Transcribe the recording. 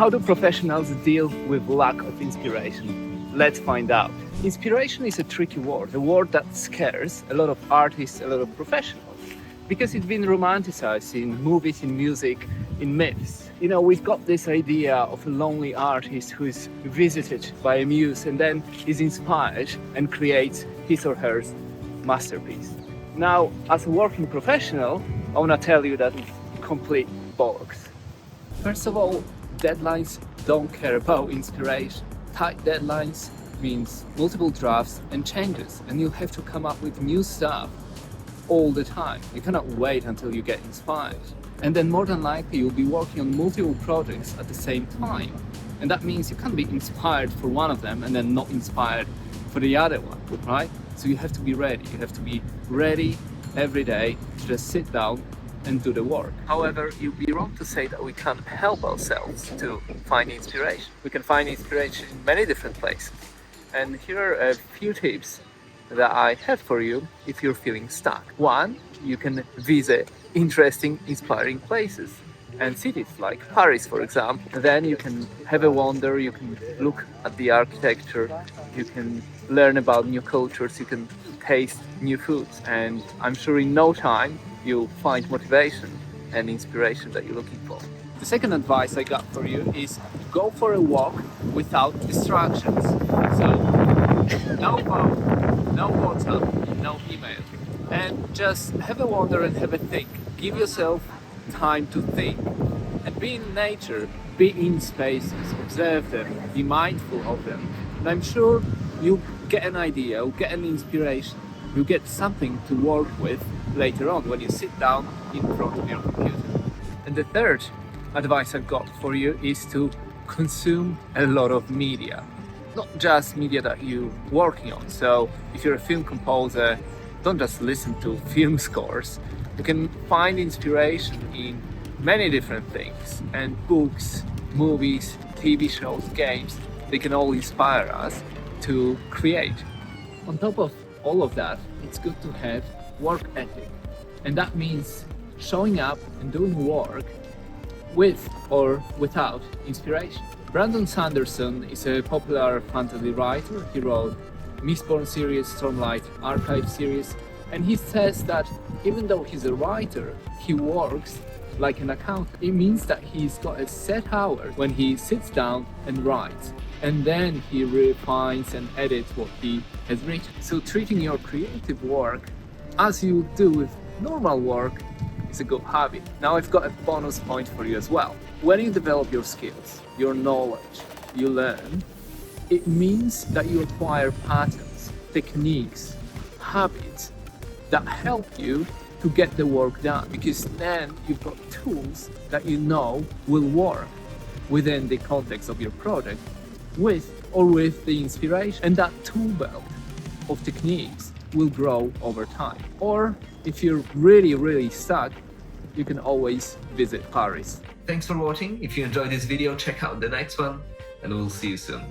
How do professionals deal with lack of inspiration? Let's find out. Inspiration is a tricky word, a word that scares a lot of artists, a lot of professionals, because it's been romanticized in movies, in music, in myths. You know, we've got this idea of a lonely artist who is visited by a muse and then is inspired and creates his or her masterpiece. Now, as a working professional, I want to tell you that it's complete bollocks. First of all, deadlines don't care about inspiration. Tight deadlines means multiple drafts and changes, and you'll have to come up with new stuff all the time. You cannot wait until you get inspired. And then more than likely you'll be working on multiple projects at the same time. And that means you can't be inspired for one of them and then not inspired for the other one, right? So you have to be ready. You have to be ready every day to just sit down and do the work. However, you'd be wrong to say that we can't help ourselves to find inspiration. We can find inspiration in many different places. And here are a few tips that I have for you if you're feeling stuck. One, you can visit interesting, inspiring places and cities like Paris, for example. Then you can have a wander, you can look at the architecture, you can learn about new cultures, you can taste new foods, and I'm sure in no time you'll find motivation and inspiration that you're looking for. The second advice I got for you is go for a walk without distractions. So no phone, no WhatsApp, no email, and just have a wander and have a think. Give yourself time to think and be in nature, be in spaces, observe them, be mindful of them, and I'm sure you'll get an idea, you'll get an inspiration, you'll get something to work with later on when you sit down in front of your computer. And the third advice I've got for you is to consume a lot of media, not just media that you're working on. So if you're a film composer, don't just listen to film scores. You can find inspiration in many different things, and books, movies, TV shows, games, they can all inspire us to create. On top of all of that, it's good to have work ethic, and that means showing up and doing work with or without inspiration. Brandon Sanderson is a popular fantasy writer. He wrote Mistborn series, Stormlight Archive series, and he says that even though he's a writer, he works like an accountant. It means that he's got a set hour when he sits down and writes, and then he refines and edits what he has written. So treating your creative work as you do with normal work is a good habit. Now I've got a bonus point for you as well. When you develop your skills, your knowledge, you learn, it means that you acquire patterns, techniques, habits that help you to get the work done, because then you've got tools that you know will work within the context of your project with the inspiration, and that tool belt of techniques will grow over time. Or if you're really stuck, you can always visit Paris. Thanks for watching. If you enjoyed this video, check out the next one, and we'll see you soon.